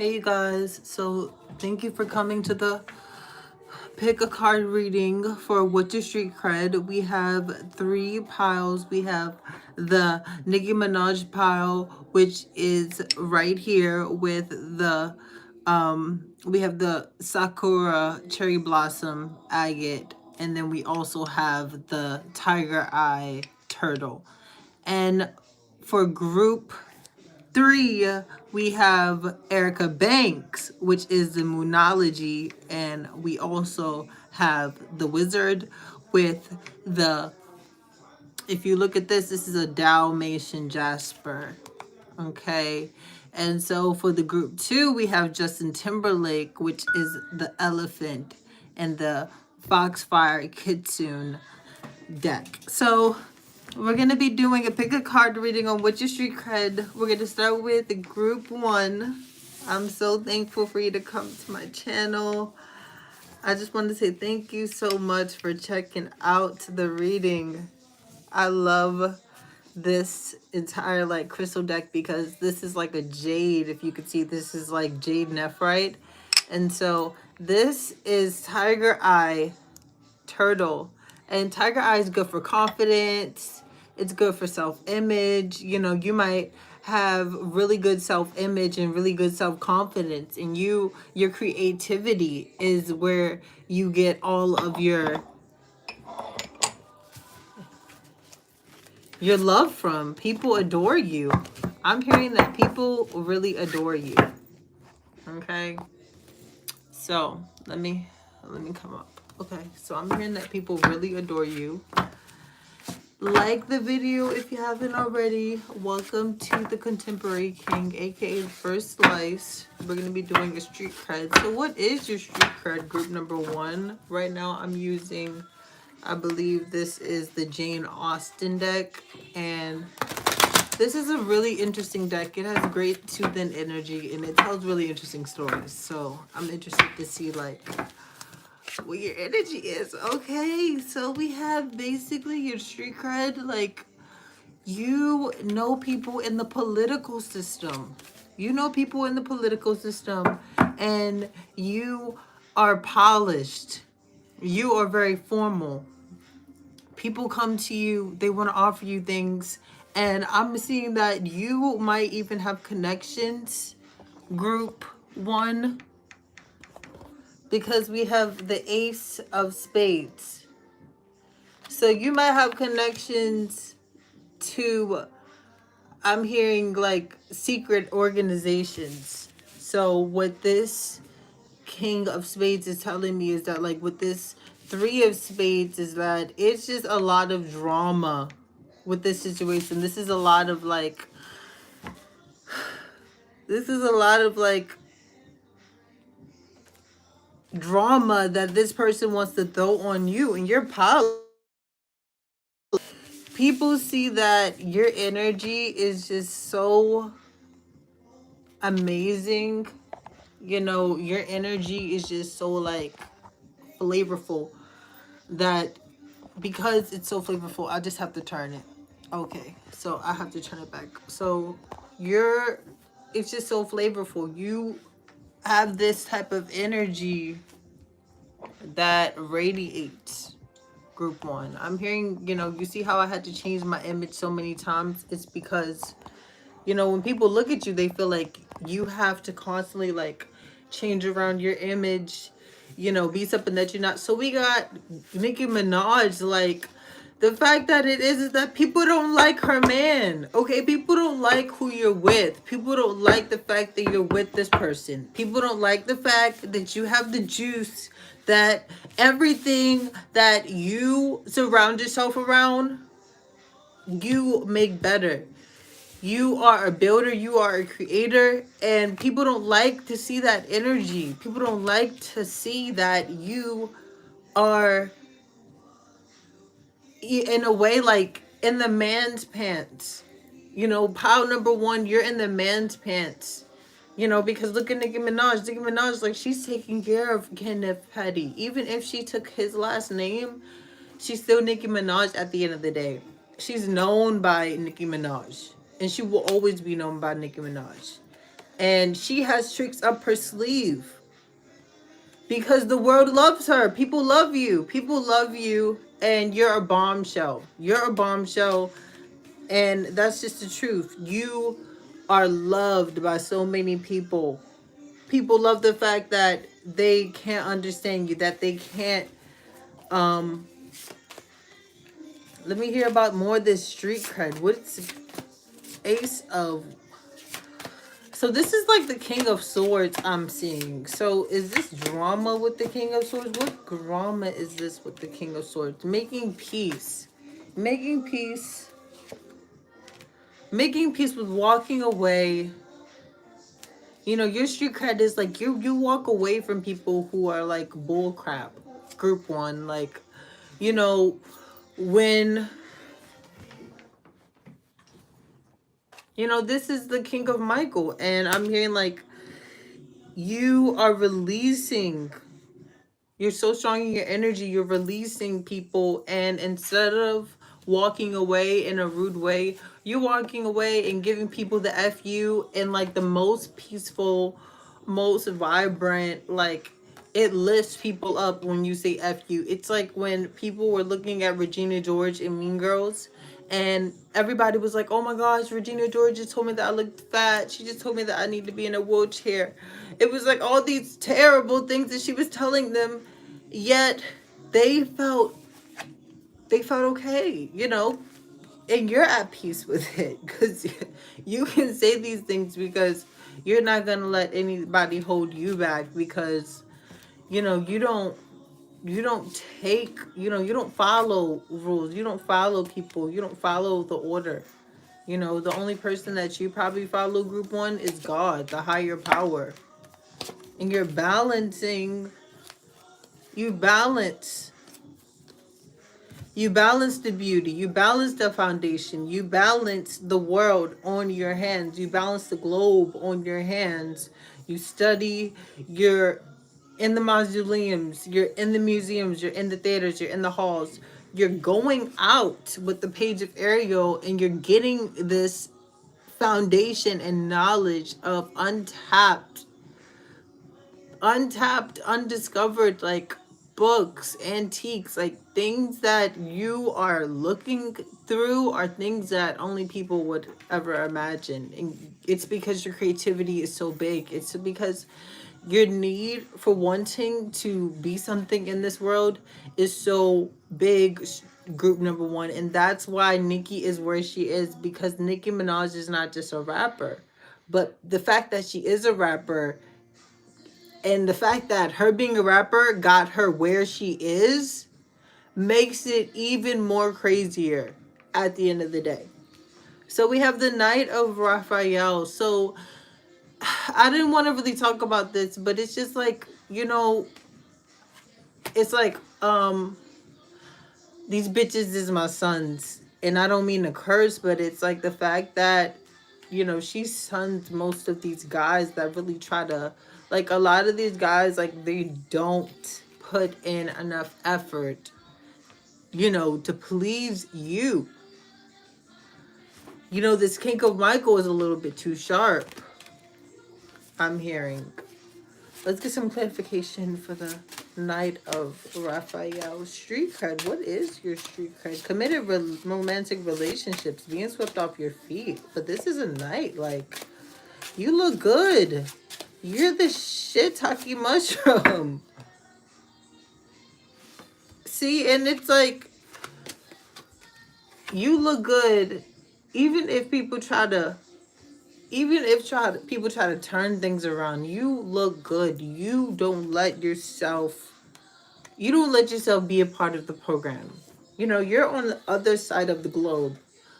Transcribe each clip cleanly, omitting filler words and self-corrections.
Hey you guys, so thank you for coming to the pick a card reading for Witcher Street Cred. We have three piles. We have the Nicki Minaj pile, which is right here with the we have the Sakura Cherry Blossom Agate, and then we also have the Tiger Eye Turtle. And for group 3, we have Erica Banks, which is the Moonology, and we also have the Wizard with the, if you look at this, this is a Dalmatian Jasper, okay? And so for the group 2, we have Justin Timberlake, which is the Elephant, and the Foxfire Kitsune deck. So we're going to be doing a pick a card reading on Witcher Street Cred. We're going to start with group 1. I'm so thankful for you to come to my channel. I just want to say thank you so much for checking out the reading. I love this entire like crystal deck because this is like a jade. If you could see, this is like jade nephrite. And so this is Tiger Eye Turtle. And Tiger Eye is good for confidence. It's good for self-image. You know, you might have really good self-image and really good self-confidence. And your creativity is where you get all of your love from. People adore you. I'm hearing that people really adore you. Okay? So, let me come up. Okay, so I'm hearing that people really adore you. Like the video if you haven't already. Welcome to the Contemporary King, aka the First Slice. We're going to be doing a street cred. So what is your street cred group number 1? Right now I'm using, I believe this is the Jane Austen deck. And this is a really interesting deck. It has great tooth and energy, and it tells really interesting stories. So I'm interested to see like what your energy is. Okay, so we have basically your street cred, like you know people in the political system. You know people in the political system, and you are polished. You are very formal. People come to you, they want to offer you things, and I'm seeing that you might even have connections. Group 1, because we have the Ace of Spades. So you might have connections to, I'm hearing like secret organizations. So what this King of Spades is telling me is that like with this 3 of Spades is that it's just a lot of drama with this situation. This is a lot of like, drama that this person wants to throw on you, and you're powerful. People see that your energy is just so amazing. You know, your energy is just so like flavorful that because it's so flavorful, I just have to turn it. Okay, so I have to turn it back. So it's just so flavorful. You have this type of energy that radiates. Group 1. I'm hearing, you know, you see how I had to change my image so many times? It's because, you know, when people look at you, they feel like you have to constantly like change around your image, you know, be something that you're not. So we got Nicki Minaj, like the fact that it is that people don't like her man. Okay, people don't like who you're with. People don't like the fact that you're with this person. People don't like the fact that you have the juice, that everything that you surround yourself around, you make better. You are a builder, you are a creator, and people don't like to see that energy. People don't like to see that you are in a way like in the man's pants. You know, pile number 1, you're in the man's pants. You know, because look at Nicki Minaj. Nicki Minaj, like, she's taking care of Kenneth Petty. Even if she took his last name, she's still Nicki Minaj at the end of the day. She's known by Nicki Minaj. And she will always be known by Nicki Minaj. And she has tricks up her sleeve because the world loves her. People love you. People love you. And you're a bombshell. You're a bombshell. And that's just the truth. You are loved by so many people. People love the fact that they can't understand you, that they can't let me hear about more of this street cred. What's Ace of... So this is like the King of Swords I'm seeing. So is this drama with the King of Swords? What drama is this with the King of Swords? Making peace. Making peace. Making peace with walking away. You know, your street cred is like you walk away from people who are like bull crap. Group one. Like, you know, when... You know, this is the King of Michael. And I'm hearing like you are releasing... You're so strong in your energy, you're releasing people, and instead of walking away in a rude way, you're walking away and giving people the F you in like the most peaceful, most vibrant, like it lifts people up when you say F you. It's like when people were looking at Regina George in Mean Girls, and everybody was like, oh my gosh, Regina George just told me that I looked fat. She just told me that I need to be in a wheelchair. It was like all these terrible things that she was telling them, yet they felt okay, you know, and you're at peace with it because you can say these things because you're not going to let anybody hold you back because, you know, you don't take, you know, you don't follow rules, you don't follow people, you don't follow the order. You know, the only person that you probably follow, group one, is God, the higher power. And you're balancing, you balance the beauty, you balance the foundation, you balance the world on your hands, you balance the globe on your hands. You study, you're in the mausoleums, you're in the museums, you're in the theaters, you're in the halls, you're going out with the page of Ariel, and you're getting this foundation and knowledge of undiscovered, like books, antiques, like things that you are looking through are things that only people would ever imagine. And it's because your creativity is so big. It's because your need for wanting to be something in this world is so big, group number one. And that's why Nicki is where she is, because Nicki Minaj is not just a rapper, but the fact that she is a rapper, and the fact that her being a rapper got her where she is, makes it even more crazier at the end of the day. So we have the Knight of Raphael. So I didn't want to really talk about this, but it's just like, you know, it's like, these bitches is my sons. And I don't mean to curse, but it's like the fact that, you know, she sons most of these guys that really try to, like a lot of these guys, like they don't put in enough effort, you know, to please you. You know, this King of Michael is a little bit too sharp, I'm hearing. Let's get some clarification for the Knight of Raphael. Street cred. What is your street cred? Committed romantic relationships. Being swept off your feet. But this is a knight. Like, you look good. You're the shiitake mushroom. See, and it's like, you look good. Even if people try to people try to turn things around, you look good. You don't let yourself be a part of the program. You know, you're on the other side of the globe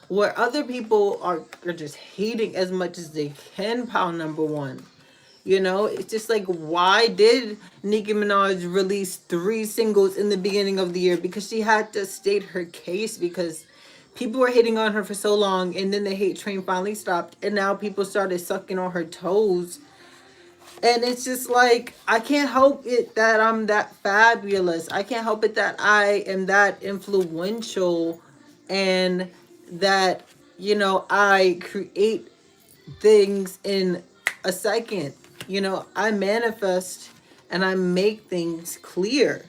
where other people are just hating as much as they can, pile number one. You know, it's just like, why did Nicki Minaj release 3 singles in the beginning of the year? Because she had to state her case, because people were hating on her for so long, and then the hate train finally stopped, and now people started sucking on her toes. And it's just like, I can't help it that I'm that fabulous. I can't help it that I am that influential, and that, you know, I create things in a second. You know, I manifest and I make things clear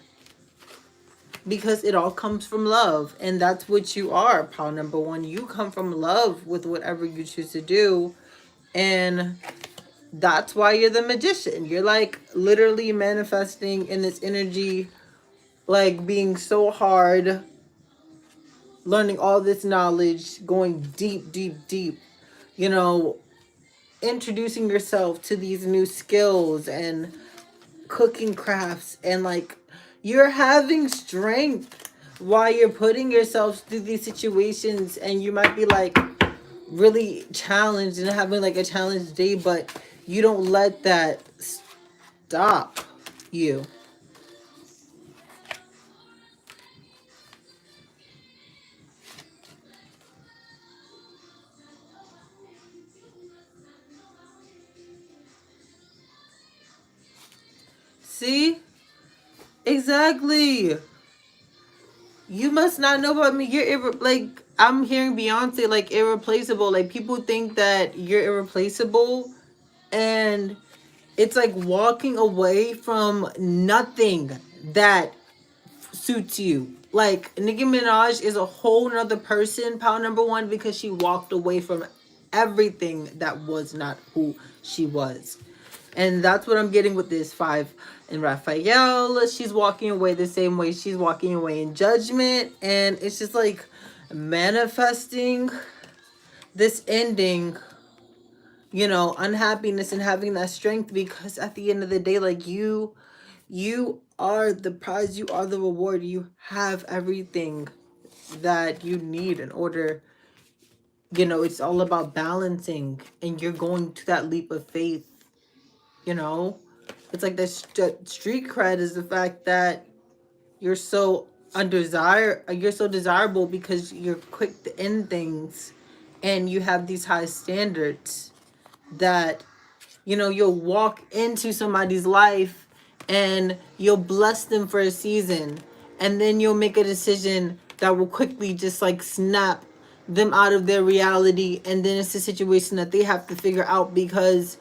because it all comes from love. And that's what you are, pile number one. You come from love with whatever you choose to do. And that's why you're the magician. You're like literally manifesting in this energy, like being so hard, learning all this knowledge, going deep, deep, deep, you know, introducing yourself to these new skills and cooking crafts, and like you're having strength while you're putting yourself through these situations, and you might be like really challenged and having like a challenged day, but you don't let that stop you. See? Exactly. You must not know about me. You're like, I'm hearing Beyonce like irreplaceable. Like people think that you're irreplaceable, and it's like walking away from nothing that suits you. Like Nicki Minaj is a whole nother person, pile number one, because she walked away from everything that was not who she was. And that's what I'm getting with this five. And Raphael, she's walking away the same way she's walking away in judgment. And it's just like manifesting this ending, you know, unhappiness and having that strength, because at the end of the day, like you are the prize, you are the reward, you have everything that you need in order, you know, it's all about balancing, and you're going to that leap of faith, you know. It's like the street cred is the fact that you're so you're so desirable because you're quick to end things, and you have these high standards that, you know, you'll walk into somebody's life and you'll bless them for a season, and then you'll make a decision that will quickly just like snap them out of their reality, and then it's a situation that they have to figure out because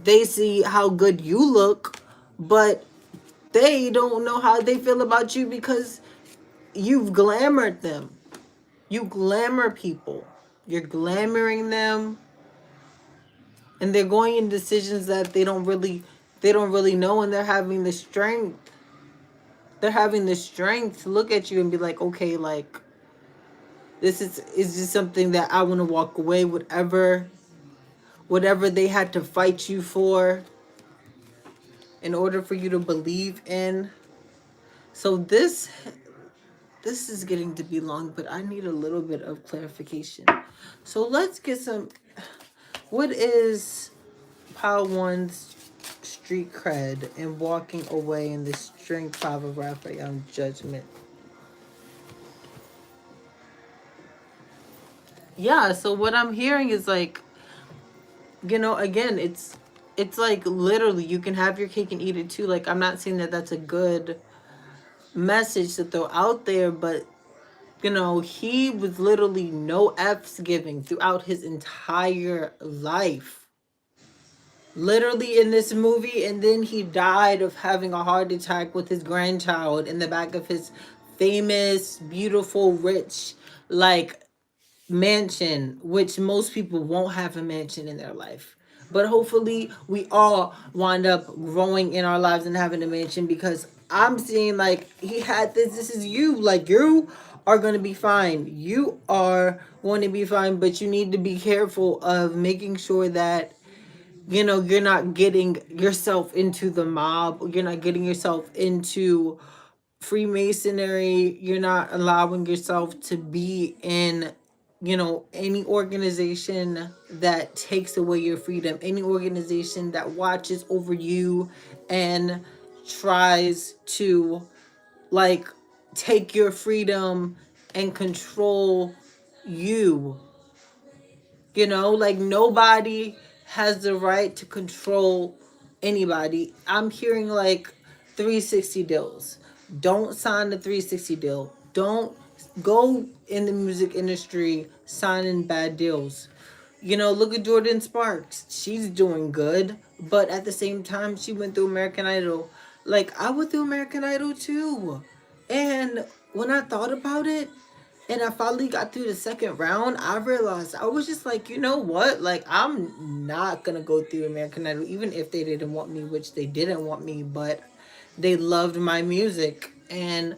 they see how good you look, but they don't know how they feel about you because you've glamored them. You glamour people. You're glamoring them, and they're going in decisions that they don't really know, and they're having the strength. They're having the strength to look at you and be like, okay, like this is just something that I want to walk away, whatever they had to fight you for in order for you to believe in. So this is getting to be long, but I need a little bit of clarification. So let's get some. What is Pile One's street cred and walking away in the strength five of Raphael judgment? Yeah, so what I'm hearing is like, you know, again, it's like literally you can have your cake and eat it too. Like I'm not saying that that's a good message to throw out there, but you know, he was literally no F's giving throughout his entire life. Literally in this movie, and then he died of having a heart attack with his grandchild in the back of his famous, beautiful, rich, like mansion, which most people won't have a mansion in their life. But hopefully we all wind up growing in our lives and having a mansion, because I'm seeing like he had this is you, like you are going to be fine. You are going to be fine, but you need to be careful of making sure that, you know, you're not getting yourself into the mob, you're not getting yourself into Freemasonry, you're not allowing yourself to be in, you know, any organization that takes away your freedom, any organization that watches over you and tries to like take your freedom and control you. You know, like nobody has the right to control anybody. I'm hearing like 360 deals. Don't sign the 360 deal. Don't go in the music industry signing bad deals. You know, look at Jordan Sparks. She's doing good, but at the same time, she went through American Idol. Like, I went through American Idol too. And when I thought about it, and I finally got through the second round, I realized I was just like, you know what? Like, I'm not gonna go through American Idol, even if they didn't want me, which they didn't want me, but they loved my music. And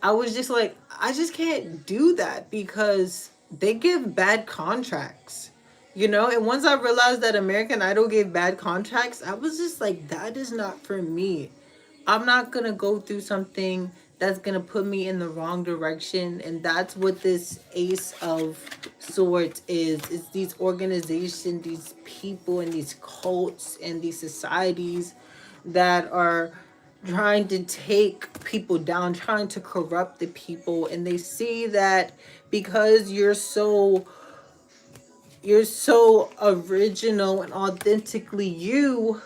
I was just like, I just can't do that because they give bad contracts, you know? And once I realized that American Idol gave bad contracts, I was just like, that is not for me. I'm not gonna go through something that's gonna put me in the wrong direction. And that's what this Ace of Swords is. It's these organizations, these people, and these cults and these societies that are trying to take people down, trying to corrupt the people. And they see that because you're so original and authentically you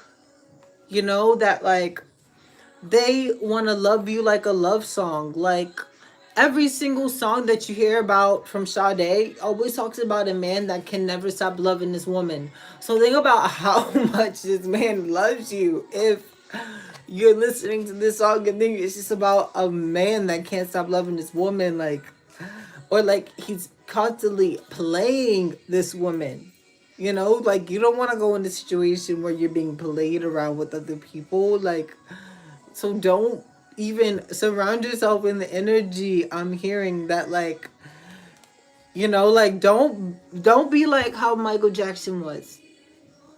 know, that like they want to love you like a love song. Like every single song that you hear about from Sade always talks about a man that can never stop loving this woman. So think about how much this man loves you if you're listening to this song and think it's just about a man that can't stop loving this woman. Like, or like he's constantly playing this woman. You know, like you don't want to go in a situation where you're being played around with other people. Like, so don't even surround yourself in the energy. I'm hearing that, like, you know, like don't be like how Michael Jackson was.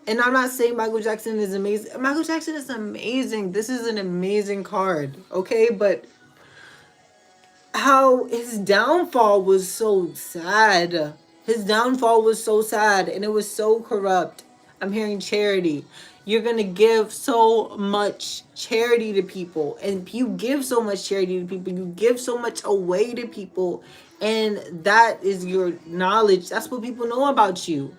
And I'm not saying Michael Jackson is amazing. Michael Jackson is amazing. This is an amazing card, okay? But how his downfall was so sad. His downfall was so sad and it was so corrupt. I'm hearing charity. You're going to give so much charity to people. And you give so much charity to people. You give so much away to people. And that is your knowledge. That's what people know about you.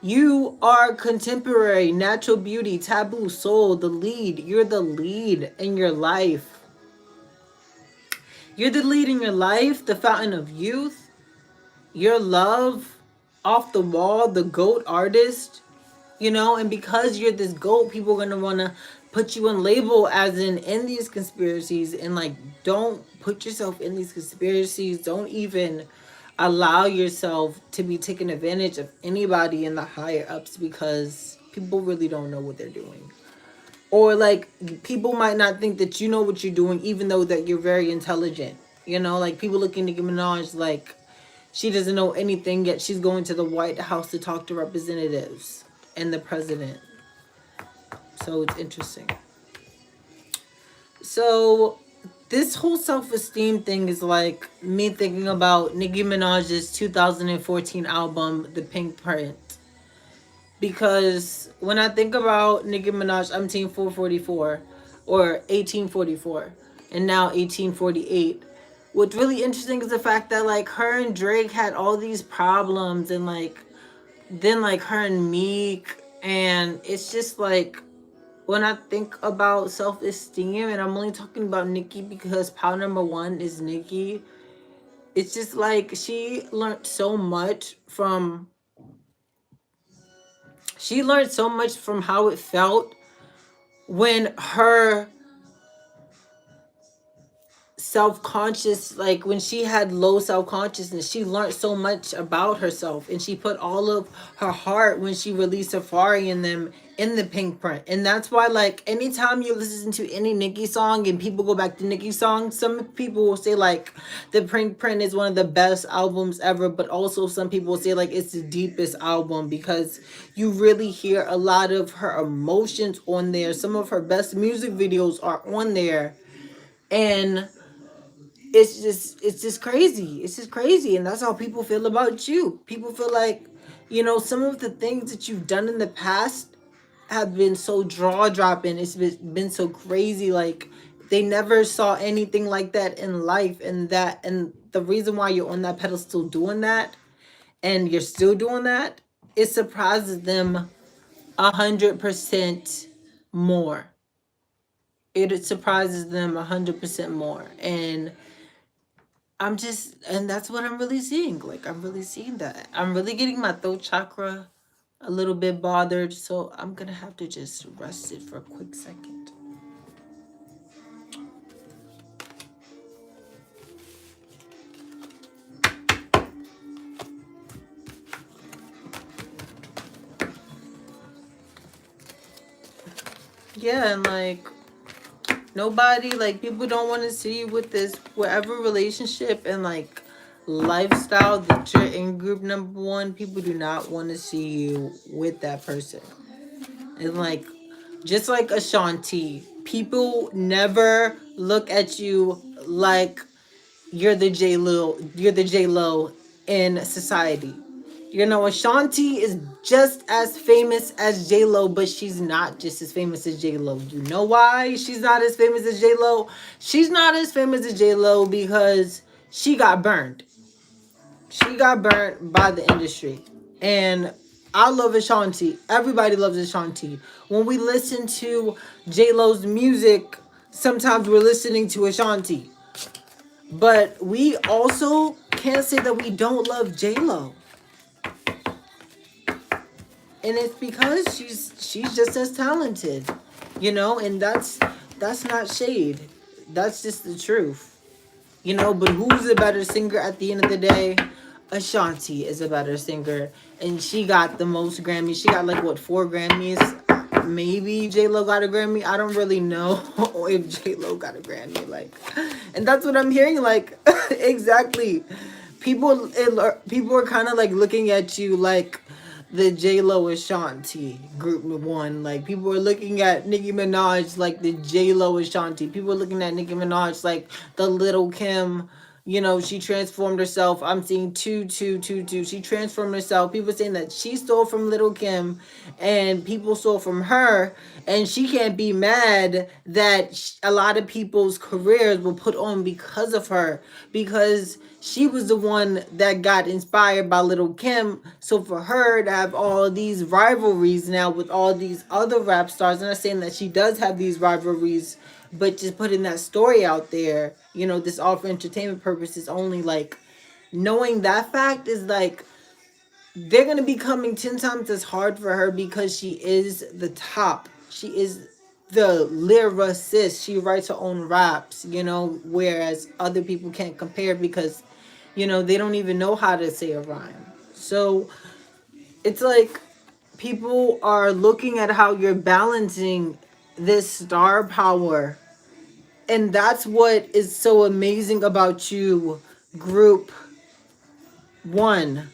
You are contemporary, natural beauty, taboo, soul, the lead. You're the lead in your life. You're the lead in your life, the fountain of youth, your love, off the wall, the GOAT artist, you know, and because you're this GOAT, people are gonna wanna put you in label as in these conspiracies, and like don't put yourself in these conspiracies. Don't even allow yourself to be taken advantage of anybody in the higher ups because people really don't know what they're doing. Or like people might not think that you know what you're doing, even though that you're very intelligent. You know, like people look at Nicki Minaj like she doesn't know anything, yet she's going to the White House to talk to representatives and the president. So it's interesting. So this whole self-esteem thing is like me thinking about Nicki Minaj's 2014 album, The Pink Print. Because when I think about Nicki Minaj, I'm Team 444 or 1844 and now 1848. What's really interesting is the fact that like her and Drake had all these problems, and like then like her and Meek, and it's just like when I think about self-esteem, and I'm only talking about Nicki because pile number one is Nicki, it's just like she learned so much from how it felt when her self-conscious, like when she had low self-consciousness. She learned so much about herself, and she put all of her heart when she released Safari and them in The Pink Print. And that's why like anytime you listen to any Nicki song and people go back to Nicki songs, some people will say like The Pink Print is one of the best albums ever, but also some people will say like it's the deepest album because you really hear a lot of her emotions on there. Some of her best music videos are on there, and it's just crazy. It's just crazy. And that's how people feel about you. People feel like, you know, some of the things that you've done in the past have been so jaw dropping. It's been so crazy. Like they never saw anything like that in life. And the reason why you're on that pedestal doing that and you're still doing that, it surprises them 100% more. It surprises them 100% more. And that's what I'm really seeing. Like, I'm really seeing that. I'm really getting my throat chakra a little bit bothered, so I'm gonna have to just rest it for a quick second. Yeah, and like nobody, like people don't want to see you with this whatever relationship and like lifestyle that you're in group number one. People do not want to see you with that person. And like just like Ashanti, people never look at you like you're the J Lo in society. You know, Ashanti is just as famous as J Lo, but she's not just as famous as J Lo. You know why she's not as famous as J Lo? She's not as famous as J Lo because she got burned. She got burnt by the industry. And I love Ashanti. Everybody loves Ashanti. When we listen to J Lo's music, sometimes we're listening to Ashanti. But we also can't say that we don't love J Lo. And it's because she's just as talented, you know, and that's not shade. That's just the truth. You know, but who's a better singer at the end of the day? Ashanti is a better singer, and she got the most Grammys. She got like what, 4 Grammys? Maybe J Lo got a Grammy. I don't really know if J Lo got a Grammy. Like, and that's what I'm hearing. Like, exactly. People are kind of like looking at you like the J Lo Ashanti group one. Like people are looking at Nicki Minaj like the J Lo Ashanti. People are looking at Nicki Minaj like the Little Kim. You know, she transformed herself. I'm seeing two. She transformed herself. People saying that she stole from Little Kim, and people stole from her, and she can't be mad that a lot of people's careers were put on because of her, because she was the one that got inspired by Little Kim. So for her to have all these rivalries now with all these other rap stars, I'm not saying that she does have these rivalries, but just putting that story out there, you know, this all for entertainment purposes only, like knowing that fact is like they're gonna be coming 10 times as hard for her because she is the top. She is the lyricist. She writes her own raps, you know, whereas other people can't compare because, you know, they don't even know how to say a rhyme. So it's like people are looking at how you're balancing this star power. And that's what is so amazing about you, group one.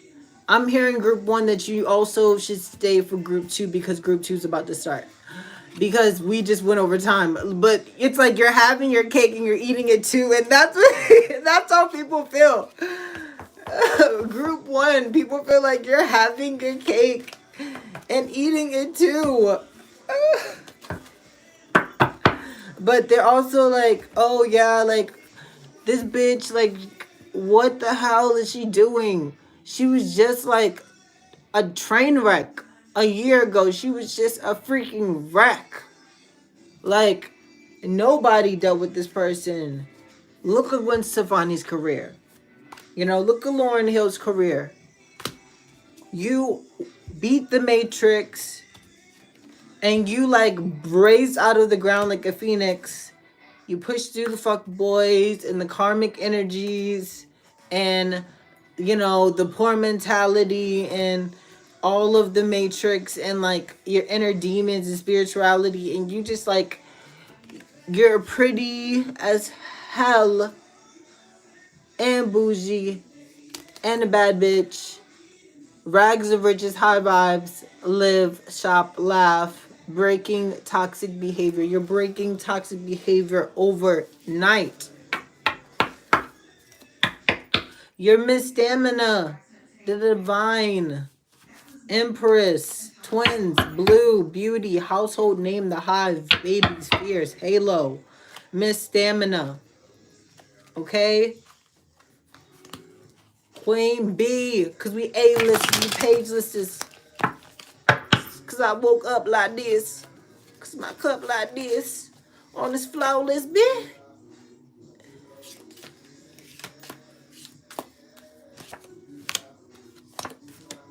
I'm hearing group one that you also should stay for group two because group two is about to start. Because we just went over time. But it's like you're having your cake and you're eating it too. And that's what, that's how people feel. Group one, people feel like you're having your cake and eating it too. But they're also like, oh yeah, like this bitch, like, what the hell is she doing? She was just like a train wreck a year ago. She was just a freaking wreck. Like, nobody dealt with this person. Look at Gwen Stefani's career. You know, look at Lauryn Hill's career. You beat the Matrix and you like raised out of the ground like a phoenix. You push through the fuck boys and the karmic energies and, you know, the poor mentality and all of the Matrix and like your inner demons and spirituality, and you just like, you're pretty as hell and bougie and a bad bitch. Rags of riches, high vibes, live, shop, laugh, breaking toxic behavior. You're breaking toxic behavior overnight. You're Miss Stamina, the divine, Empress, twins, blue, beauty, household name, the hive, babies, fierce, halo, Miss Stamina. Okay? Queen B, because we A-list, we page-listers. Because I woke up like this. Because my cup like this. On this flawless bit.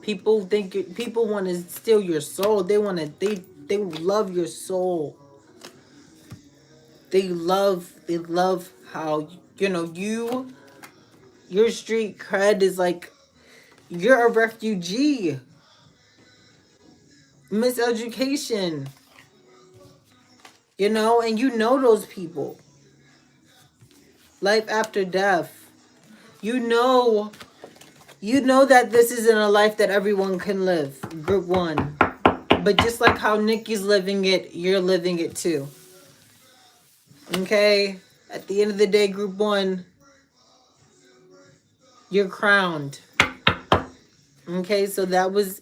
People want to steal your soul. They love your soul. They love how, your street cred is like, you're a refugee. Miseducation. And those people. Life after death. That this isn't a life that everyone can live. Group 1. But just like how Nikki's living it, you're living it too. Okay? At the end of the day, Group 1, you're crowned. Okay, so that was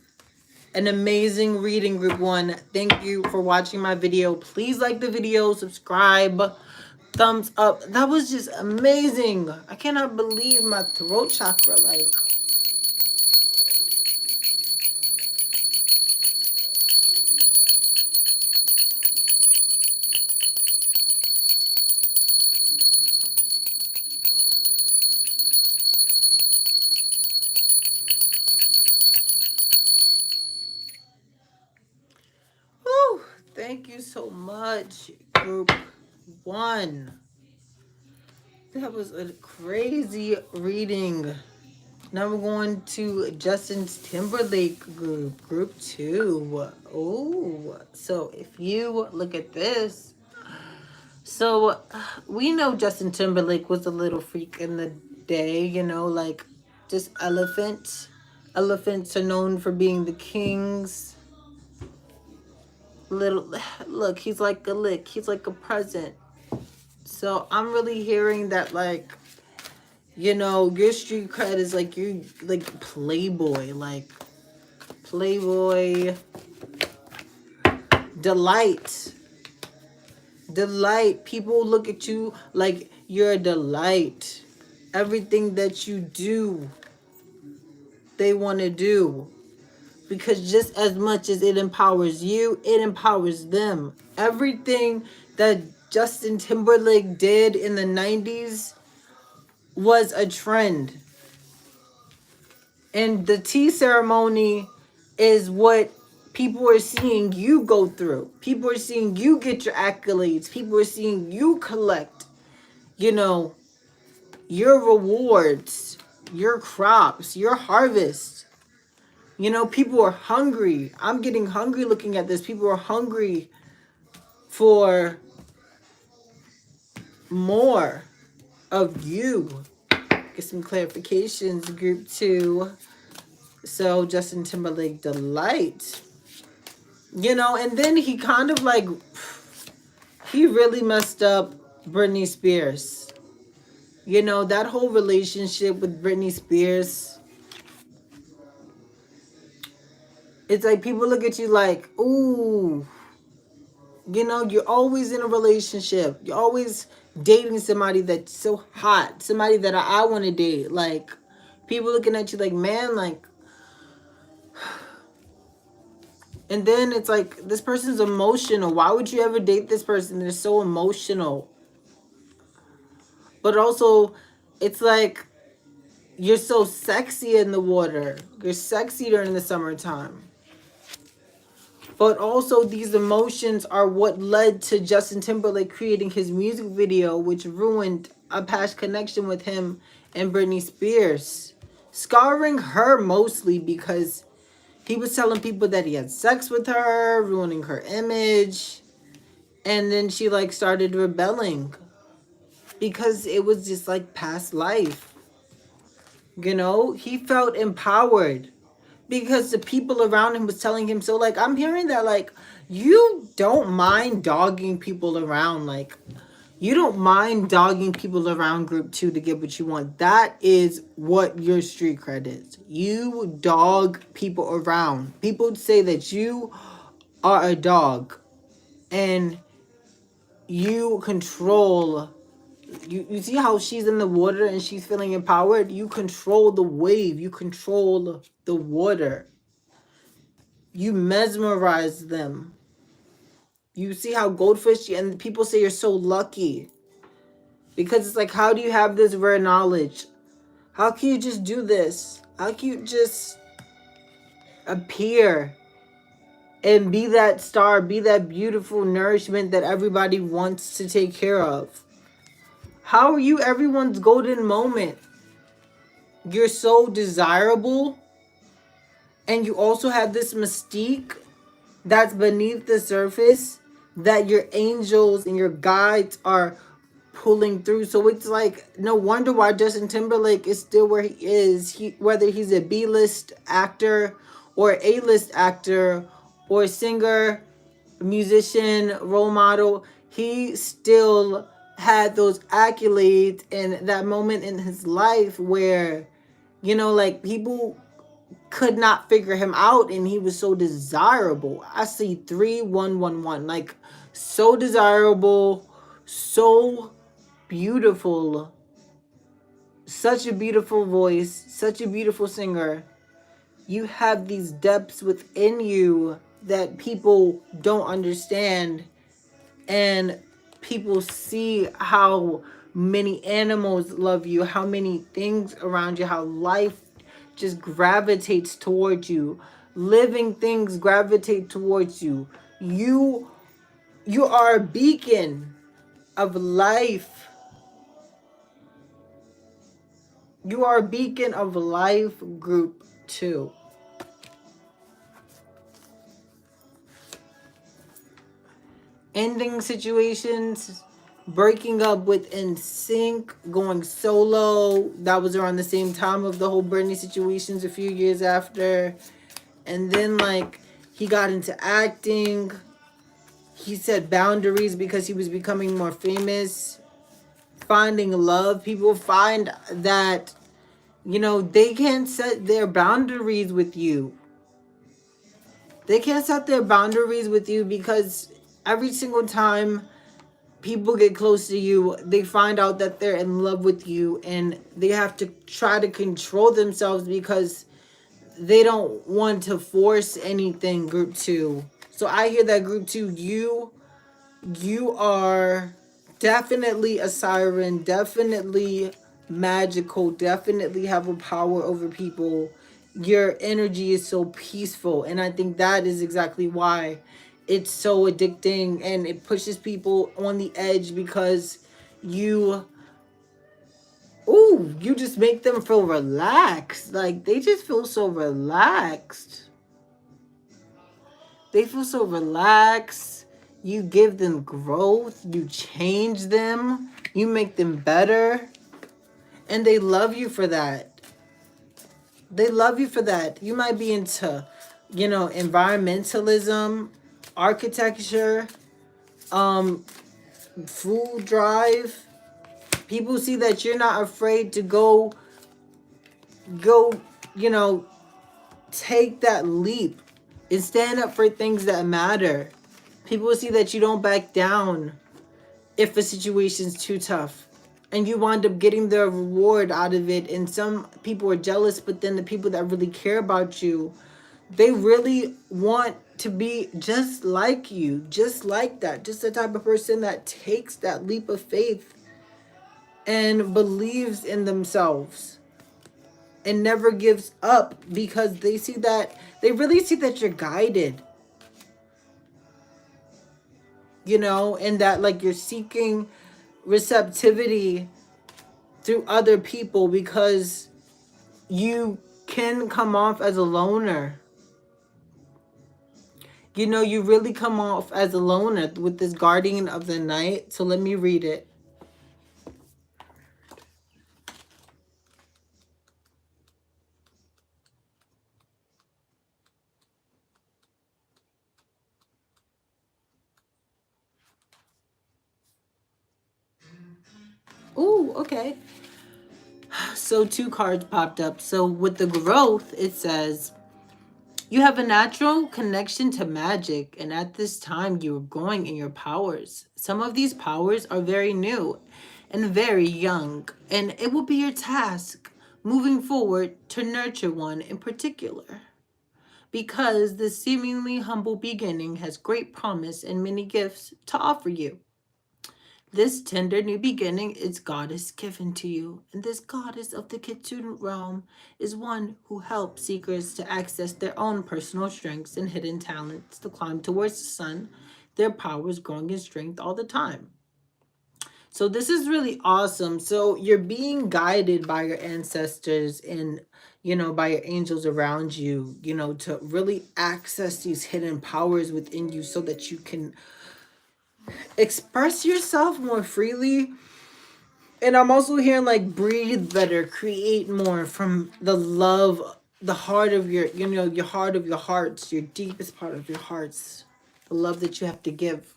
an amazing reading, Group 1. Thank you for watching my video. Please like the video, subscribe, thumbs up. That was just amazing. I cannot believe my throat chakra, like... Whew, thank you so much, Group 1. That was a crazy reading. Now we're going to Justin Timberlake Group 2. Oh, so if you look at this, so we know Justin Timberlake was a little freak in the day, like just elephants. Elephants are known for being the kings. Look, he's like a lick. He's like a present. So I'm really hearing that, like, your street cred is like you, like Playboy, delight. People look at you like you're a delight. Everything that you do, they want to do. Because just as much as it empowers you, it empowers them. Everything that Justin Timberlake did in the 90s was a trend. And the tea ceremony is what people are seeing you go through. People are seeing you get your accolades. People are seeing you collect, your rewards, your crops, your harvest. People are hungry. I'm getting hungry looking at this. People are hungry for more of you. Get some clarifications, Group 2. So Justin Timberlake, delight. And then he kind of like, he really messed up Britney Spears. That whole relationship with Britney Spears. It's like people look at you like, ooh, you're always in a relationship. You're always dating somebody that's so hot. Somebody that I want to date. Like, people looking at you like, man, like... And then it's like, this person's emotional. Why would you ever date this person? They're so emotional. But also, it's like, you're so sexy in the water. You're sexy during the summertime. But also, these emotions are what led to Justin Timberlake creating his music video, which ruined a past connection with him and Britney Spears. Scarring her mostly because he was telling people that he had sex with her, ruining her image. And then she, like, started rebelling. Because it was just, like, past life. He felt empowered. Because the people around him was telling him so. Like, I'm hearing that, like, you don't mind dogging people around. Like, you don't mind dogging people around Group 2 to get what you want. That is what your street cred is. You dog people around. People say that you are a dog. And you control... You see how she's in the water and she's feeling empowered? You control the wave. You control the water. You mesmerize them. You see how goldfish, and people say you're so lucky. Because it's like, how do you have this rare knowledge? How can you just do this? How can you just appear and be that star, be that beautiful nourishment that everybody wants to take care of. How are you everyone's golden moment? You're so desirable, and you also have this mystique that's beneath the surface that your angels and your guides are pulling through. So it's like no wonder why Justin Timberlake is still where he is. Whether he's a B-list actor or A-list actor or singer, musician, role model, he still had those accolades and that moment in his life where, like people could not figure him out, and he was so desirable. I see 3111, like so desirable, so beautiful, such a beautiful voice, such a beautiful singer. You have these depths within you that people don't understand, and people see how many animals love you, how many things around you, how life just gravitates towards you. Living things gravitate towards you. You are a beacon of life. You are a beacon of life, group 2. Ending situations, breaking up with NSYNC, going solo. That was around the same time of the whole Britney situations, a few years after. And then like he got into acting. He set boundaries because he was becoming more famous. Finding love. People find that, they can't set their boundaries with you. They can't set their boundaries with you because every single time people get close to you, they find out that they're in love with you, and they have to try to control themselves because they don't want to force anything, group 2. So I hear that, group 2, you are definitely a siren, definitely magical, definitely have a power over people. Your energy is so peaceful, and I think that is exactly why it's so addicting, and it pushes people on the edge because you you just make them feel relaxed. Like they just feel so relaxed. They feel so relaxed. You give them growth. You change them. You make them better. And they love you for that. They love you for that. You might be into, environmentalism, architecture, food drive. People see that you're not afraid to go, take that leap and stand up for things that matter. People see that you don't back down if a situation's too tough, and you wind up getting the reward out of it. And some people are jealous, but then the people that really care about you, they really want to be just like you, just like that, just the type of person that takes that leap of faith and believes in themselves and never gives up, because they really see that you're guided, and that like you're seeking receptivity through other people, because you can come off as a loner. You really come off as a loner with this guardian of the night. So let me read it. Ooh, okay. So 2 cards popped up. So with the growth, it says, you have a natural connection to magic, and at this time you are growing in your powers. Some of these powers are very new and very young, and it will be your task moving forward to nurture one in particular, because the seemingly humble beginning has great promise and many gifts to offer you. This tender new beginning is goddess given to you, and this goddess of the Kitsune realm is one who helps seekers to access their own personal strengths and hidden talents to climb towards the sun, their powers growing in strength all the time. So this is really awesome. So you're being guided by your ancestors and, by your angels around you, to really access these hidden powers within you so that you can express yourself more freely. And I'm also hearing like breathe better, create more from the love, the heart of your heart of your hearts, your deepest part of your hearts, the love that you have to give.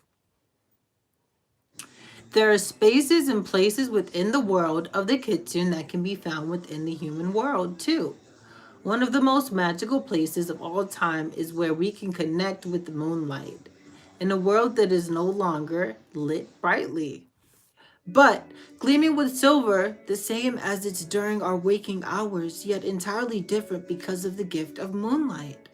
There are spaces and places within the world of the Kitsune that can be found within the human world too. One of the most magical places of all time is where we can connect with the moonlight in a world that is no longer lit brightly, but gleaming with silver, the same as it's during our waking hours, yet entirely different because of the gift of moonlight.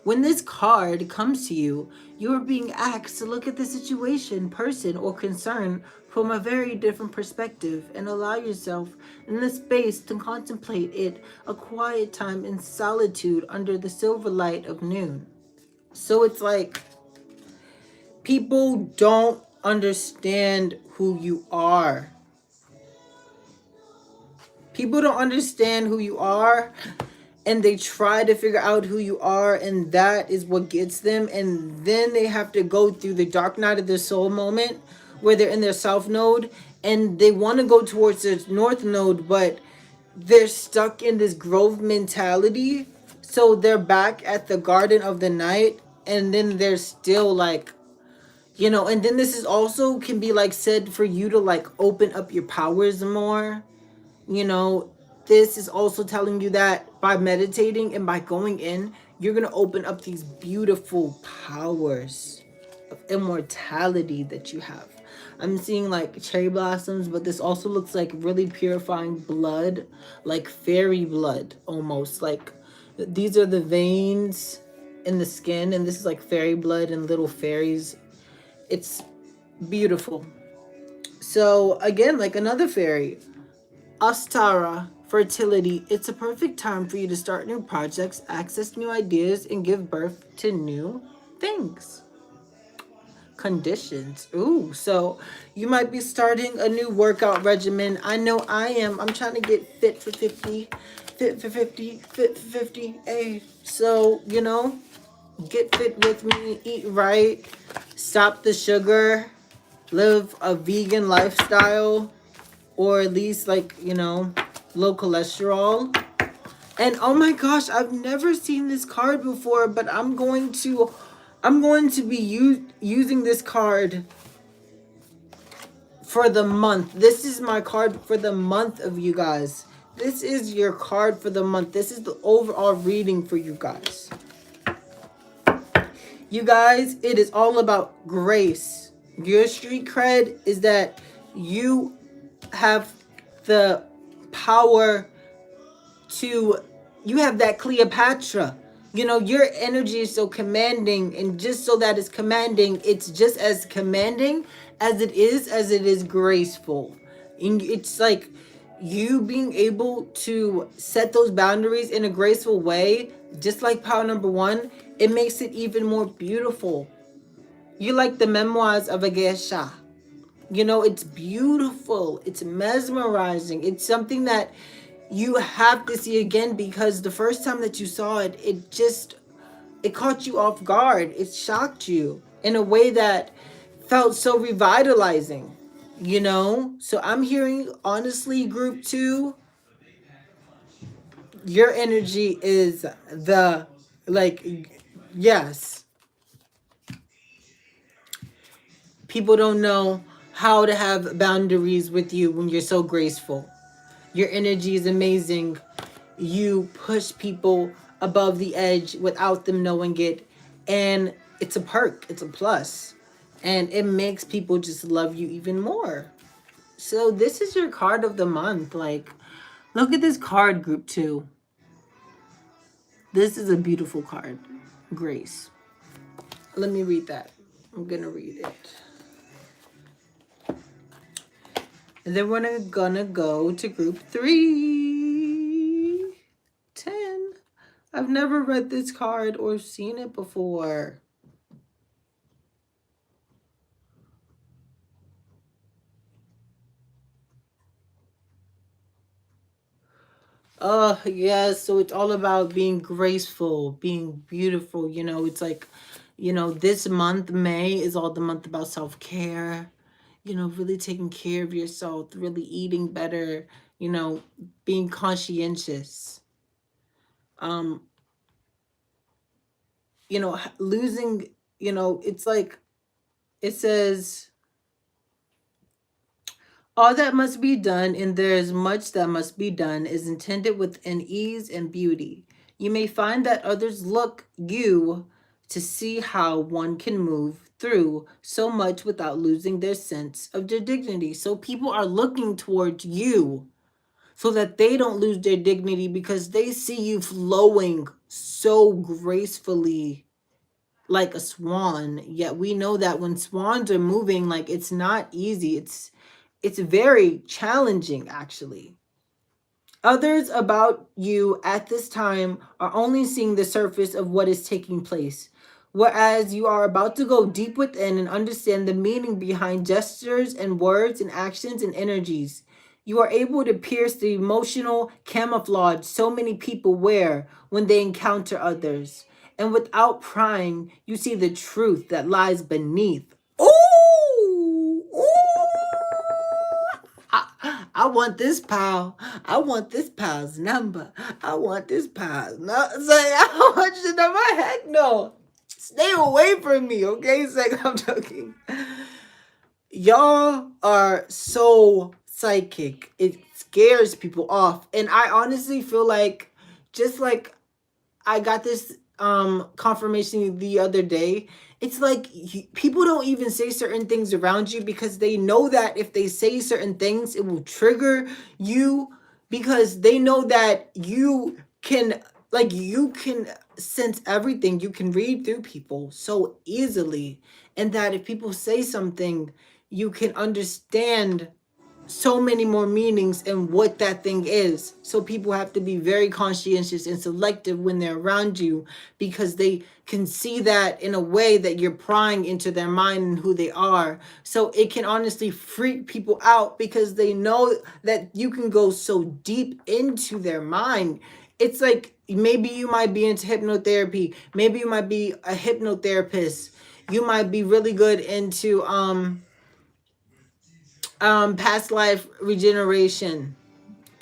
When this card comes to you, you are being asked to look at the situation, person, or concern from a very different perspective and allow yourself in the space to contemplate it, a quiet time in solitude under the silver light of noon. So it's like people don't understand who you are. People don't understand who you are, and they try to figure out who you are, and that is what gets them. And then they have to go through the dark night of their soul moment where they're in their south node and they want to go towards the north node, but they're stuck in this grove mentality. So they're back at the garden of the night, and then they're still like, and then this is also can be like said for you to like open up your powers more. you know this is also telling you that by meditating and by going in, you're going to open up these beautiful powers of immortality that you have. I'm seeing like cherry blossoms, but this also looks like really purifying blood, like fairy blood almost. Like these are the veins in the skin, and this is like fairy blood and little fairies. It's beautiful. So again, like another fairy, Astara, fertility. It's a perfect time for you to start new projects, access new ideas, and give birth to new things. Conditions. Ooh, so you might be starting a new workout regimen. I know I am. I'm trying to get fit for 50. Fit for 50. Fit for 50. Hey, so, get fit with me. Eat right. Stop the sugar. Live a vegan lifestyle. Or at least like, low cholesterol. And oh my gosh, I've never seen this card before, but I'm going to be using this card for the month. This is my card for the month of you guys. This is your card for the month. This is the overall reading for you guys. You guys, it is all about grace. Your street cred is that you have the power to, you have that Cleopatra. Your energy is so commanding, and just so that it's commanding, it's just as commanding as it is graceful. And it's like you being able to set those boundaries in a graceful way, just like power number one, it makes it even more beautiful. You like the memoirs of a geisha. It's beautiful. It's mesmerizing. It's something that you have to see again, because the first time that you saw it, it caught you off guard. It shocked you in a way that felt so revitalizing, So I'm hearing, honestly, group 2, your energy is yes. People don't know how to have boundaries with you when you're so graceful. Your energy is amazing. You push people above the edge without them knowing it. And it's a perk. It's a plus. And it makes people just love you even more. So this is your card of the month. Like, look at this card, group 2. This is a beautiful card. Grace. Let me read that. I'm going to read it. And then we're gonna go to group 3. 10. I've never read this card or seen it before. Yes, so it's all about being graceful, being beautiful. It's like, this month, May, is all the month about self-care, really taking care of yourself, really eating better, being conscientious. Losing, it's like, it says, all that must be done, and there is much that must be done, is intended with an ease and beauty. You may find that others look you to see how one can move through so much without losing their sense of their dignity. So people are looking towards you so that they don't lose their dignity because they see you flowing so gracefully like a swan. Yet we know that when swans are moving, like, it's not easy. It's very challenging, actually. Others about you at this time are only seeing the surface of what is taking place, whereas you are about to go deep within and understand the meaning behind gestures and words and actions and energies. You are able to pierce the emotional camouflage so many people wear when they encounter others. And without prying, you see the truth that lies beneath. Ooh! Ooh! I want this pal. I want this pal's number. I want this pal's number. Say, I want your number. Heck no. Stay away from me, okay? It's like, I'm joking. Y'all are so psychic. It scares people off. And I honestly feel like, just like I got this confirmation the other day, it's like people don't even say certain things around you because they know that if they say certain things it will trigger you, because they know that you can, like, you can sense everything, you can read through people so easily, and that if people say something you can understand so many more meanings and what that thing is. So people have to be very conscientious and selective when they're around you, because they can see that in a way that you're prying into their mind and who they are. So it can honestly freak people out because they know that you can go so deep into their mind. It's like, maybe you might be into hypnotherapy, maybe you might be a hypnotherapist, you might be really good into past life regeneration,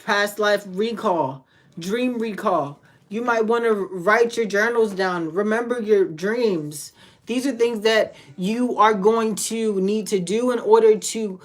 past life recall, dream recall. You might want to write your journals down, remember your dreams. These are things that you are going to need to do in order to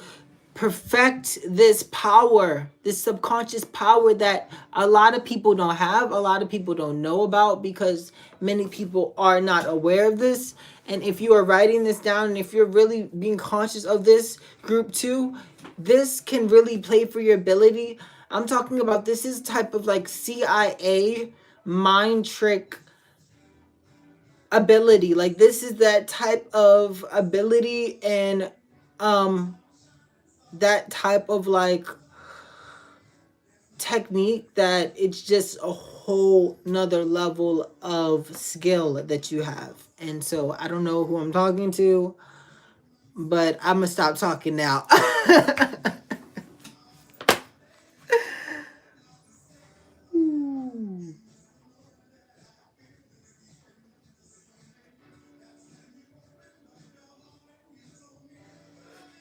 perfect this power, this subconscious power that a lot of people don't have, a lot of people don't know about, because many people are not aware of this. And if you are writing this down, and if you're really being conscious of this, group 2, this can really play for your ability. I'm talking about, this is type of like CIA mind trick ability. Like, this is that type of ability, and that type of like technique that it's just a whole nother level of skill that you have. And so I don't know who I'm talking to, but I'm gonna stop talking now.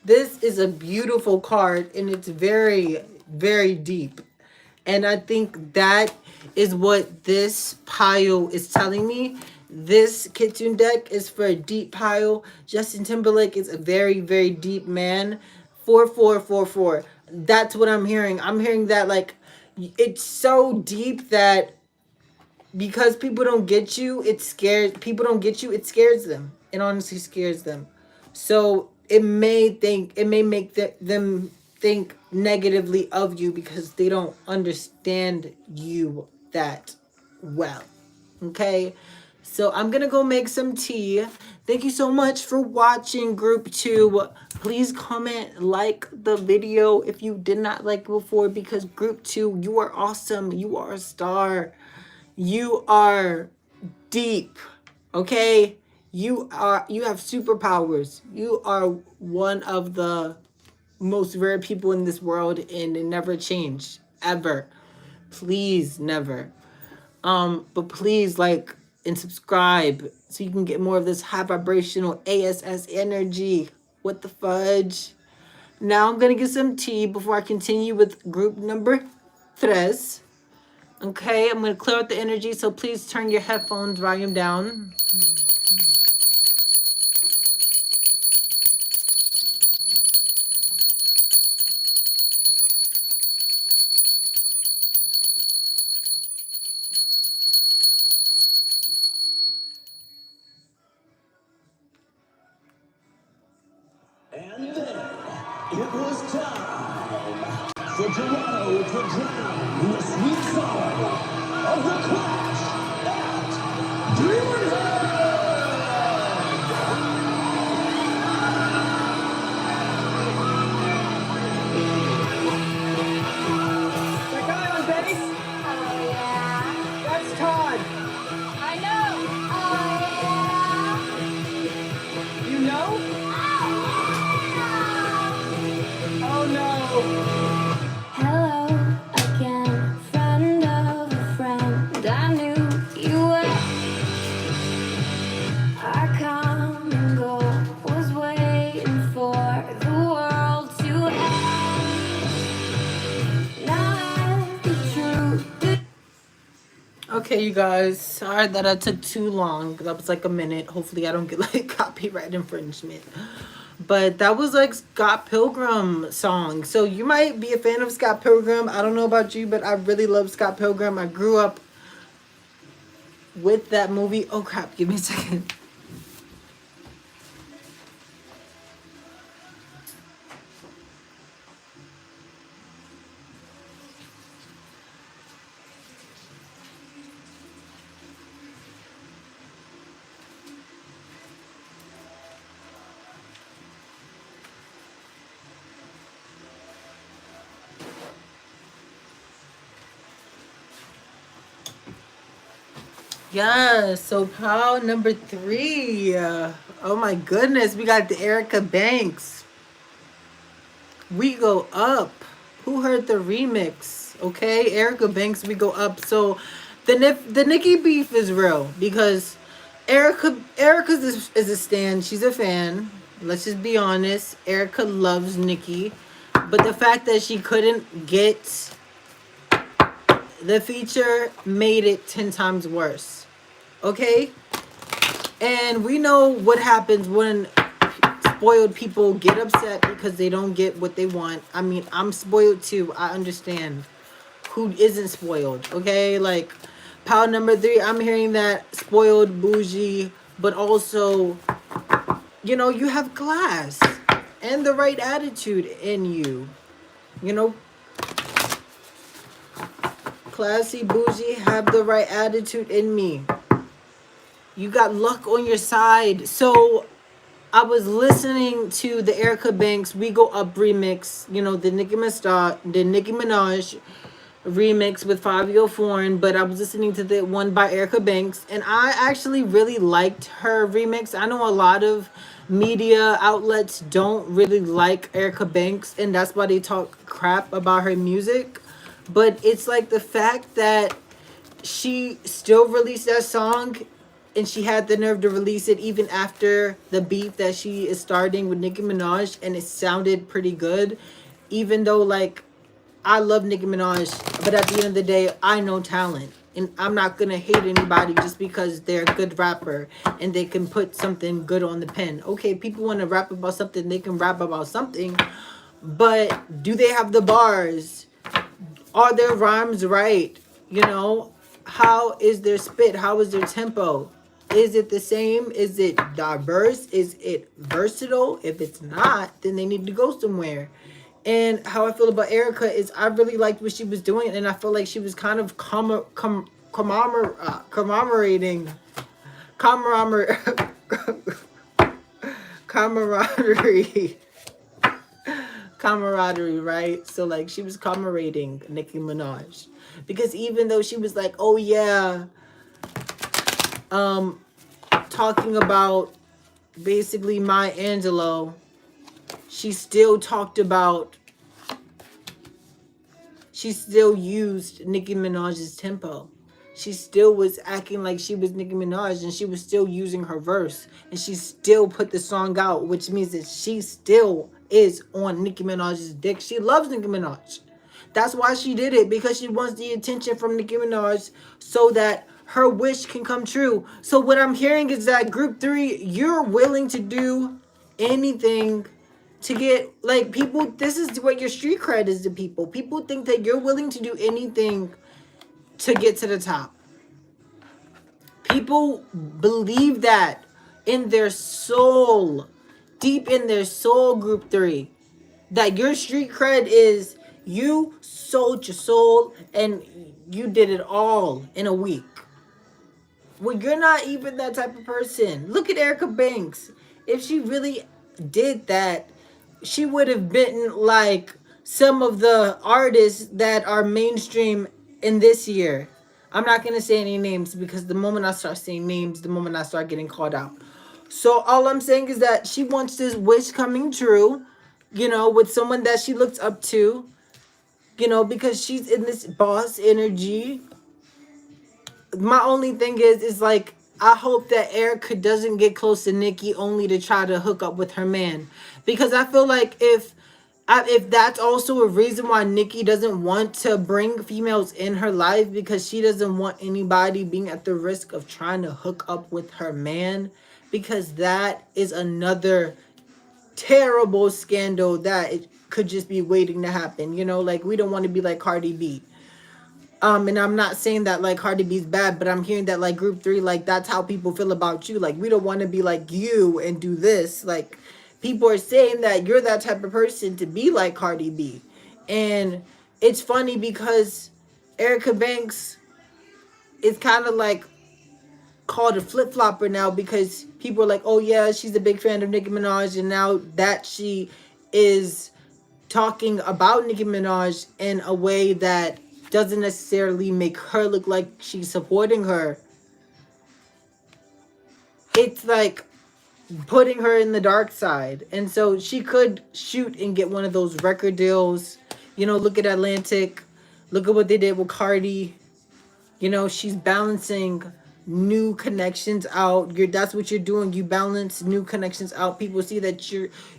This is a beautiful card, and it's very, very deep. And I think that is what this pile is telling me. This Kitsune deck is for a deep pile. Justin Timberlake is a very, very deep man. 4444. That's what I'm hearing. I'm hearing that, like, it's so deep that because people don't get you, it scares people. Don't get you, it scares them. It honestly scares them. So it may make them think negatively of you because they don't understand you that well. Okay, So I'm gonna go make some tea. Thank you so much for watching group 2. Please comment, like the video if you did not like it before, because group 2, you are awesome. You are a star. You are deep. Okay? You have superpowers. You are one of the most rare people in this world, and it never changed. Ever. Please never. But please like and subscribe so you can get more of this high vibrational ASS energy. What the fudge? Now I'm gonna get some tea before I continue with group number 3. Okay, I'm gonna clear out the energy, so please turn your headphones volume down. And then it was time for Toronto to drown the sweet sorrow of the clash at Dreamers. The guy on base? Oh, yeah. That's Todd. I know. Oh, You know? yeah. Oh, no. Hello again, friend of a friend. I knew you were. Our common goal was waiting for the world to end. Not the truth. Okay, you guys, sorry that I took too long. That was like a minute. Hopefully I don't get like copyright infringement. But that was like Scott Pilgrim song. So you might be a fan of Scott Pilgrim. I don't know about you, but I really love Scott Pilgrim. I grew up with that movie. Oh crap, give me a second. Yes, so pile number 3. Oh my goodness, we got the Erica Banks. We Go Up. Who heard the remix? Okay, Erica Banks, We Go Up. So the Nicki beef is real because Erica's is a stan. She's a fan. Let's just be honest. Erica loves Nicki, but the fact that she couldn't get the feature made it 10 times worse. Okay? And we know what happens when spoiled people get upset because they don't get what they want. I mean, I'm spoiled too. I understand. Who isn't spoiled? Okay? Like, pile number 3, I'm hearing that spoiled, bougie, but also, you know, you have class and the right attitude in you. You know, classy, bougie, have the right attitude in me. You got luck on your side. So I was listening to the Erica Banks We Go Up remix, you know, the Nicki Minaj remix with Fabio Foreign, but I was listening to the one by Erica Banks, and I actually really liked her remix. I know a lot of media outlets don't really like Erica Banks, and that's why they talk crap about her music. But it's like the fact that she still released that song, and she had the nerve to release it even after the beef that she is starting with Nicki Minaj, and it sounded pretty good. Even though, like, I love Nicki Minaj, but at the end of the day, I know talent. And I'm not going to hate anybody just because they're a good rapper and they can put something good on the pen. Okay, people want to rap about something, they can rap about something. But do they have the bars? Are their rhymes right? You know, how is their spit? How is their tempo? Is it the same? Is it diverse? Is it versatile? If it's not, then they need to go somewhere. And how I feel about Erica is I really liked what she was doing, and I feel like she was kind of commemorating camaraderie, camaraderie, camaraderie, right? So like she was commemorating Nicki Minaj because even though she was like, oh yeah, talking about basically Maya Angelou, she still talked about, she still used Nicki Minaj's tempo. She still was acting like she was Nicki Minaj, and she was still using her verse, and she still put the song out, which means that she still is on Nicki Minaj's dick. She loves Nicki Minaj. That's why she did it, because she wants the attention from Nicki Minaj so that her wish can come true. So what I'm hearing is that Group 3, you're willing to do anything to get, like, people, this is what your street cred is to people. People think that you're willing to do anything to get to the top. People believe that in their soul, deep in their soul, Group 3, that your street cred is you sold your soul and you did it all in a week. Well, you're not even that type of person. Look at Erica Banks. If she really did that, she would have been like some of the artists that are mainstream in this year. I'm not going to say any names because the moment I start saying names, the moment I start getting called out. So all I'm saying is that she wants this wish coming true, you know, with someone that she looks up to, you know, because she's in this boss energy. My only thing is like, I hope that Erica doesn't get close to Nicki only to try to hook up with her man, because I feel like if that's also a reason why Nicki doesn't want to bring females in her life, because she doesn't want anybody being at the risk of trying to hook up with her man, because that is another terrible scandal that it could just be waiting to happen. You know, like, we don't want to be like Cardi B. And I'm not saying that like Cardi B's bad, but I'm hearing that like Group 3, like, that's how people feel about you. Like, we don't want to be like you and do this. Like, people are saying that you're that type of person to be like Cardi B. And it's funny because Erica Banks is kind of like called a flip-flopper now, because people are like, oh yeah, she's a big fan of Nicki Minaj, and now that she is talking about Nicki Minaj in a way that doesn't necessarily make her look like she's supporting her, it's like putting her in the dark side. And so she could shoot and get one of those record deals. You know, look at Atlantic, look at what they did with Cardi. You know, she's balancing new connections out. That's what you're doing. You balance new connections out. People see that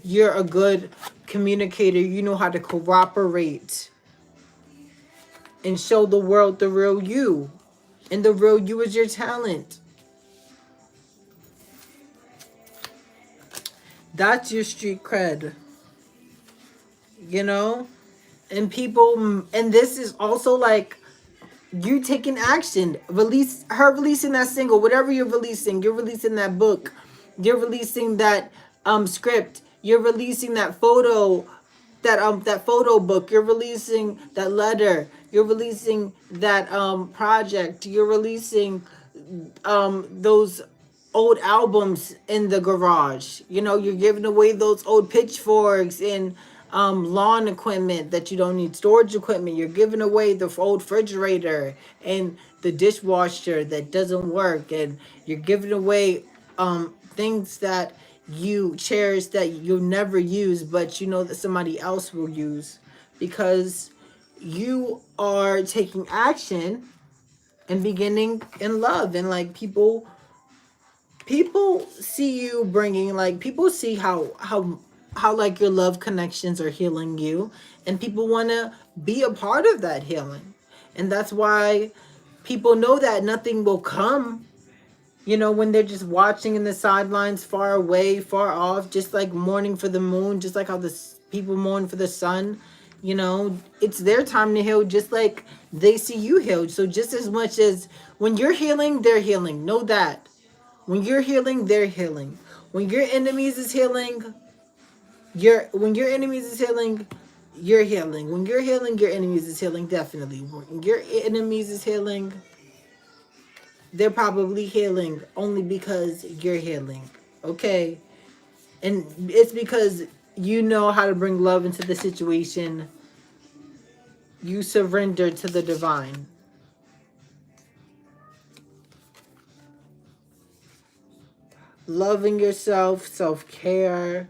you're a good communicator. You know how to cooperate and show the world the real you. And the real you is your talent. That's your street cred. You know? And people, and this is also like you taking action. Releasing that single, whatever you're releasing that book, you're releasing that script, you're releasing that photo, that photo book, you're releasing that letter, you're releasing that project, you're releasing those old albums in the garage. You know, you're giving away those old pitchforks and lawn equipment that you don't need, storage equipment. You're giving away the old refrigerator and the dishwasher that doesn't work, and you're giving away things that you cherish that you'll never use, but you know that somebody else will use, because you are taking action and beginning in love. And like, people see you bringing, like, people see how like your love connections are healing you, and people want to be a part of that healing. And that's why people know that nothing will come, you know, when they're just watching in the sidelines, far away, far off, just like mourning for the moon, just like how the people mourn for the sun. You know, it's their time to heal, just like they see you healed. So just as much as when you're healing, they're healing. Know that. When you're healing, they're healing. When your enemies is healing, you're healing. When your enemies is healing, definitely. When your enemies is healing, they're probably healing only because you're healing. Okay? And it's because you know how to bring love into the situation. You surrender to the divine. Loving yourself, self-care.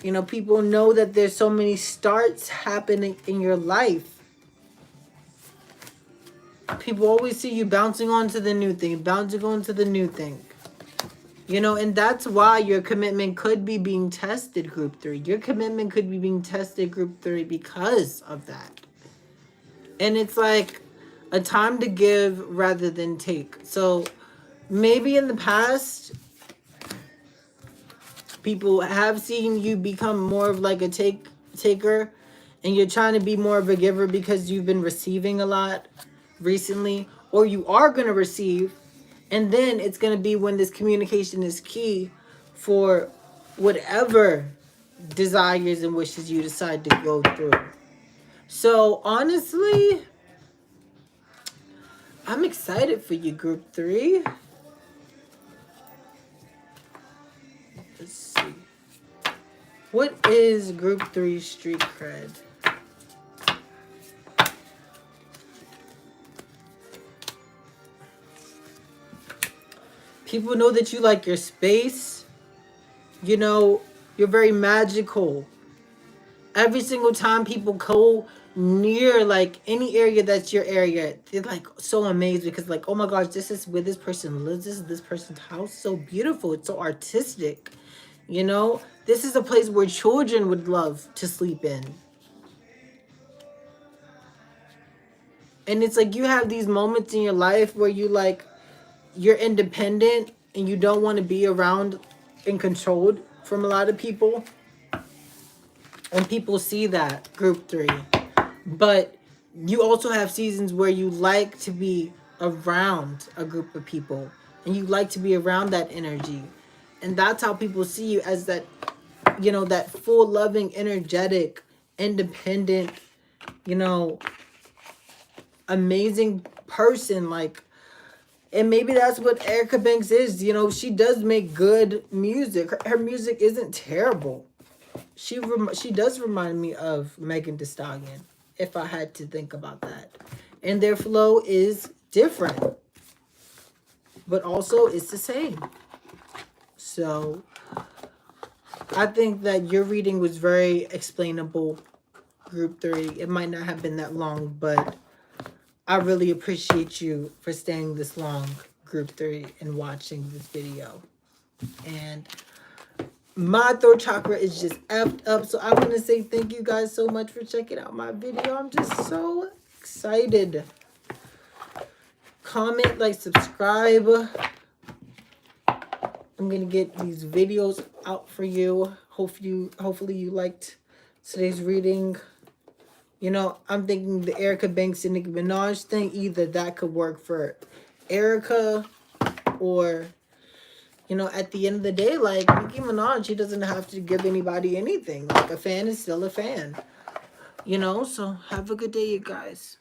You know, people know that there's so many starts happening in your life. People always see you bouncing onto the new thing, bouncing onto the new thing. You know, and that's why your commitment could be being tested, group 3. Your commitment could be being tested, group 3, because of that. And it's like a time to give rather than take. So maybe in the past, people have seen you become more of like a taker, and you're trying to be more of a giver because you've been receiving a lot recently, or you are going to receive. And then it's going to be when this communication is key for whatever desires and wishes you decide to go through. So honestly, I'm excited for you, group 3. Let's see. What is group 3 street cred? People know that you like your space. You know, you're very magical. Every single time people go near like any area that's your area, they're like so amazed because like, oh my gosh, this is where this person lives. This is this person's house. So beautiful. It's so artistic. You know, this is a place where children would love to sleep in. And it's like you have these moments in your life where you like, you're independent and you don't want to be around and controlled from a lot of people. And people see that, group 3. But you also have seasons where you like to be around a group of people. And you like to be around that energy. And that's how people see you, as that, you know, that full, loving, energetic, independent, you know, amazing person. Like, and maybe that's what Erica Banks is. You know, she does make good music. Her music isn't terrible. She does remind me of Megan Thee Stallion, if I had to think about that. And their flow is different, but also it's the same. So I think that your reading was very explainable, group 3. It might not have been that long, but I really appreciate you for staying this long, group 3, and watching this video. And my throat chakra is just effed up. So I want to say thank you guys so much for checking out my video. I'm just so excited. Comment, like, subscribe. I'm going to get these videos out for you. Hopefully you liked today's reading. You know, I'm thinking the Erica Banks and Nicki Minaj thing, either that could work for Erica, or, you know, at the end of the day, like, Nicki Minaj, she doesn't have to give anybody anything. Like, a fan is still a fan. You know, so have a good day, you guys.